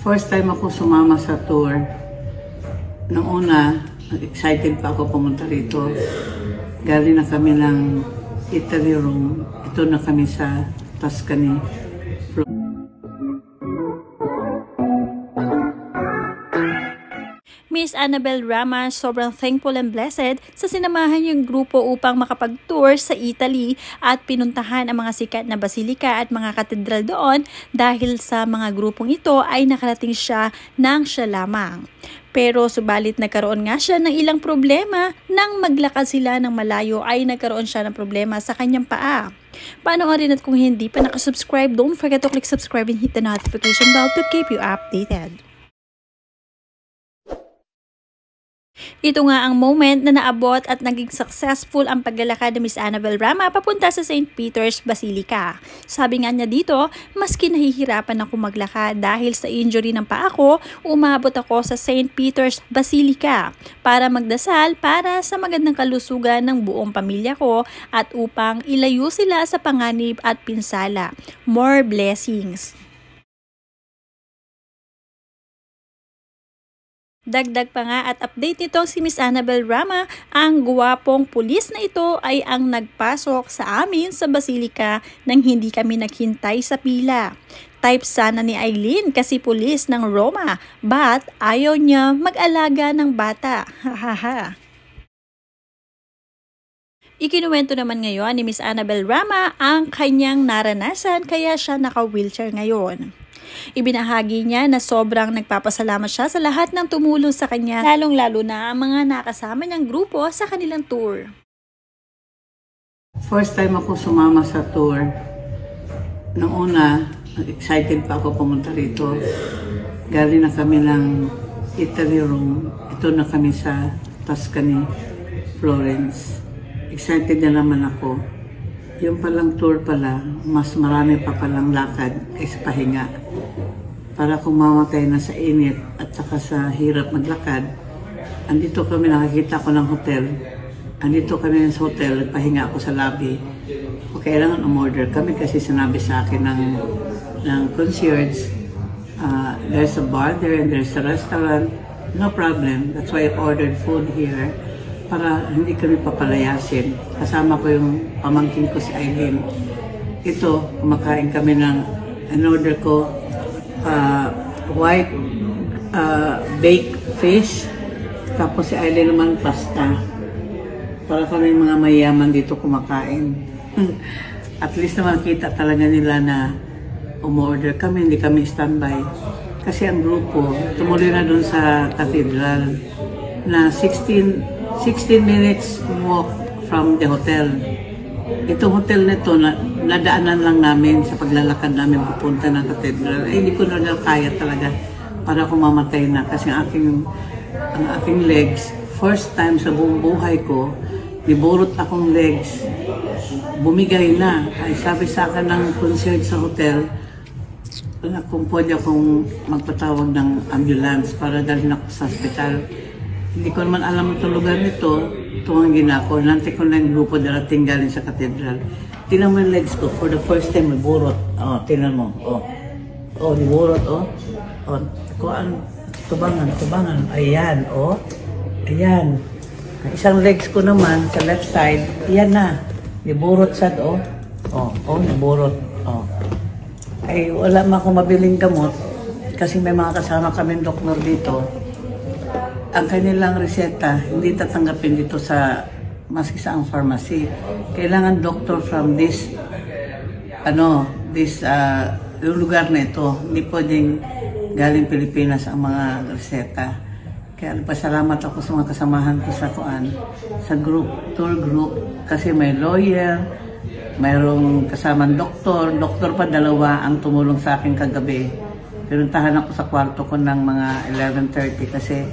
First time ako sumama sa tour. Noong una, excited pa ako pumunta rito. Galing na kami ng Italy room. Ito na kami sa Tuscany. Miss Annabel Rama, sobrang thankful and blessed sa sinamahan yung grupo upang makapag-tour sa Italy at pinuntahan ang mga sikat na basilika at mga katedral doon dahil sa mga grupong ito ay nakarating siya nang siya lamang. Pero subalit nagkaroon nga siya ng ilang problema nang maglakad sila ng malayo ay nagkaroon siya ng problema sa kanyang paa. Panoorin at kung hindi pa nakasubscribe, don't forget to click subscribe and hit the notification bell to keep you updated. Ito nga ang moment na naabot at naging successful ang paglalakad ni Miss Annabel Rama papunta sa St. Peter's Basilica. Sabi nga niya dito, maski nahihirapan ako maglakad dahil sa injury ng paa ko, umabot ako sa St. Peter's Basilica para magdasal para sa magandang kalusugan ng buong pamilya ko at upang ilayo sila sa panganib at pinsala. More blessings! Dagdag pa nga at update nito si Miss Annabel Rama, ang guwapong pulis na ito ay ang nagpasok sa amin sa Basilica nang hindi kami naghintay sa pila. Type sana ni Eileen kasi pulis ng Roma, but ayaw niya mag-alaga ng bata. Hahaha. Ikinuwento naman ngayon ni Miss Annabel Rama ang kanyang naranasan kaya siya naka-wheelchair ngayon. Ibinahagi niya na sobrang nagpapasalamat siya sa lahat ng tumulong sa kanya, lalong-lalo na ang mga nakasama niyang grupo sa kanilang tour. First time ako sumama sa tour. Noong una, excited pa ako pumunta rito. Galing na kami ng Italy room. Ito na kami sa Tuscany, Florence. Excited na naman ako. Yung palang tour pala, mas marami pa palang lakad kaysa pahinga. Para kung mamatay na sa init at saka sa hirap maglakad, andito kami, nakakita ko ng hotel. Andito kami sa hotel, pahinga ako sa lobby. O kailangan umorder kami kasi sinabi sa akin ng concierge, there's a bar there and there's a restaurant. No problem. That's why I ordered food here. Para hindi kami papalayasin. Kasama ko yung pamangkin ko si Eileen. Ito, kumakain kami ng, in-order ko, white baked fish. Tapos si Eileen naman pasta. Para kami mga mayaman dito kumakain. At least naman kita talaga nila na umorder kami, hindi kami standby. Kasi ang grupo, tumuloy na dun sa cathedral na 16 minutes walk from the hotel. Itong hotel nito, nadaanan lang namin sa paglalakad namin papunta ng cathedral. Hindi ko na kaya talaga para kumamatay na kasi ang aking legs, first time sa buong buhay ko, niburot akong legs. Bumigay na. Ay sabi sa akin ng concierge sa hotel, kung pwede akong magpatawag ng ambulance para dalhin ako sa hospital. Hindi ko naman alam itong lugar nito. Tumangin ako. Nantay ko na yung grupo darating galing sa cathedral. Tinan mo yung legs ko. For the first time, may burot. Oh, tinan mo. Oh, niburot, oh. Oh, tubangan. Ayan, oh. Ayan. Isang legs ko naman sa left side. Ayan na. Niburot sad, oh. Oh, niburot. Oh. Ay, wala ma akong mabiling gamot. Kasi may mga kasama kaming doktor dito. Ang kanilang reseta, hindi tatanggapin dito sa maski sa ang pharmacy. Kailangan doctor from this lugar na ito. Hindi pwedeng galing Pilipinas ang mga reseta. Kaya pasalamat ako sa mga kasamahan ko sa tour group. Kasi may lawyer, mayroong kasamang doktor pa dalawa ang tumulong sa akin kagabi. Pinuntahan ako sa kwarto ko ng mga 11:30 kasi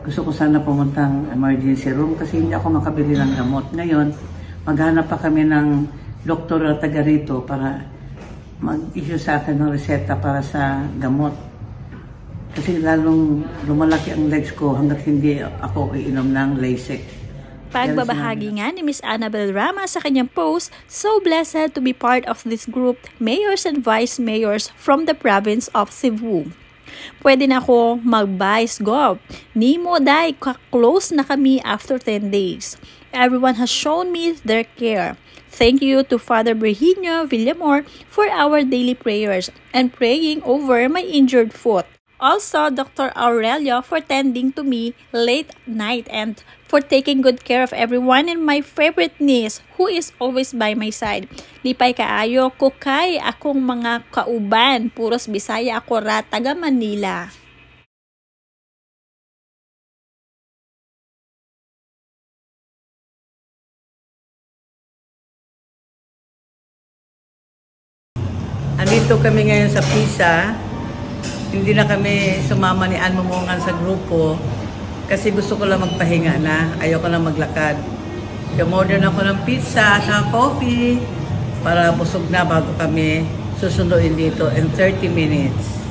gusto ko sana pumuntang emergency room kasi hindi ako makabili ng gamot. Ngayon, maghanap pa kami ng doktor na taga rito para mag-issue sa akin ng reseta para sa gamot. Kasi lalong lumalaki ang legs ko hanggat hindi ako iinom ng Lasix. Pagbabahagi nga ni Miss Annabel Rama sa kanyang post, so blessed to be part of this group, mayors and vice mayors from the province of Cebu. Pwede na ako mag-vice golf. Nimo day, ka-close na kami after 10 days. Everyone has shown me their care. Thank you to Father Virginio Villamor for our daily prayers and praying over my injured foot. Also, Dr. Aurelio for tending to me late night and for taking good care of everyone, and my favorite niece who is always by my side. Lipay kaayo ko kay akong mga kauban, puros Bisaya ako ra taga Manila. Andito kami ngayon sa Pisa. Hindi na kami sumama ni Ann Mamungan sa grupo kasi gusto ko lang magpahinga na. Ayoko na maglakad. Kumorder ako ng pizza at coffee para busog na bago kami susunduin dito in 30 minutes.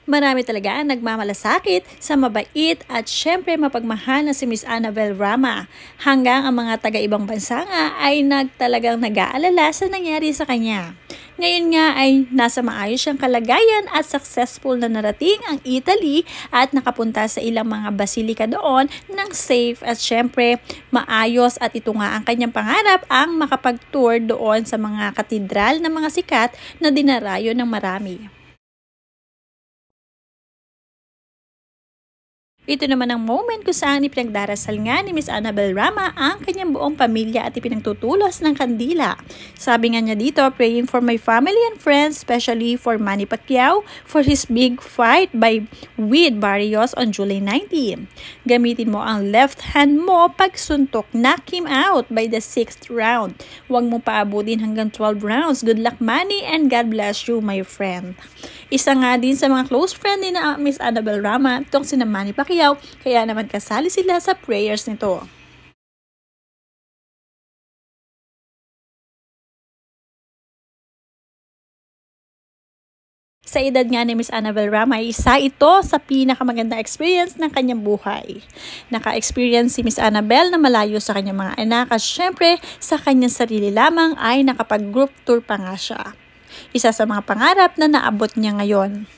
Marami talaga ang nagmamalasakit sa mabait at syempre mapagmahal na si Miss Annabel Rama. Hanggang ang mga taga-ibang bansa nga ay talagang nag-aalala sa nangyari sa kanya. Ngayon nga ay nasa maayos siyang kalagayan at successful na narating ang Italy at nakapunta sa ilang mga basilika doon ng safe at syempre maayos, at ito nga ang kanyang pangarap, ang makapag-tour doon sa mga katedral ng mga sikat na dinarayo ng marami. Ito naman ang moment kung saan ipinagdarasal nga ni Miss Annabel Rama ang kanyang buong pamilya at ipinagtutulos ng kandila. Sabi nga niya dito, praying for my family and friends, especially for Manny Pacquiao for his big fight with Barrios on July 19. Gamitin mo ang left hand mo pag suntok, knock him out by the 6th round. Huwag mo paabutin hanggang 12 rounds. Good luck, Manny, and God bless you, my friend. Isa nga din sa mga close friend ni na Miss Annabel Rama, itong si Manny Pacquiao, kaya naman kasali sila sa prayers nito. Sa edad nga ni Miss Annabel Rama, isa ito sa pinakamagandang experience ng kanyang buhay. Naka-experience si Miss Annabel na malayo sa kanyang mga anak at syempre sa kanyang sarili lamang ay nakapag-group tour pa nga siya. Isa sa mga pangarap na naabot niya ngayon.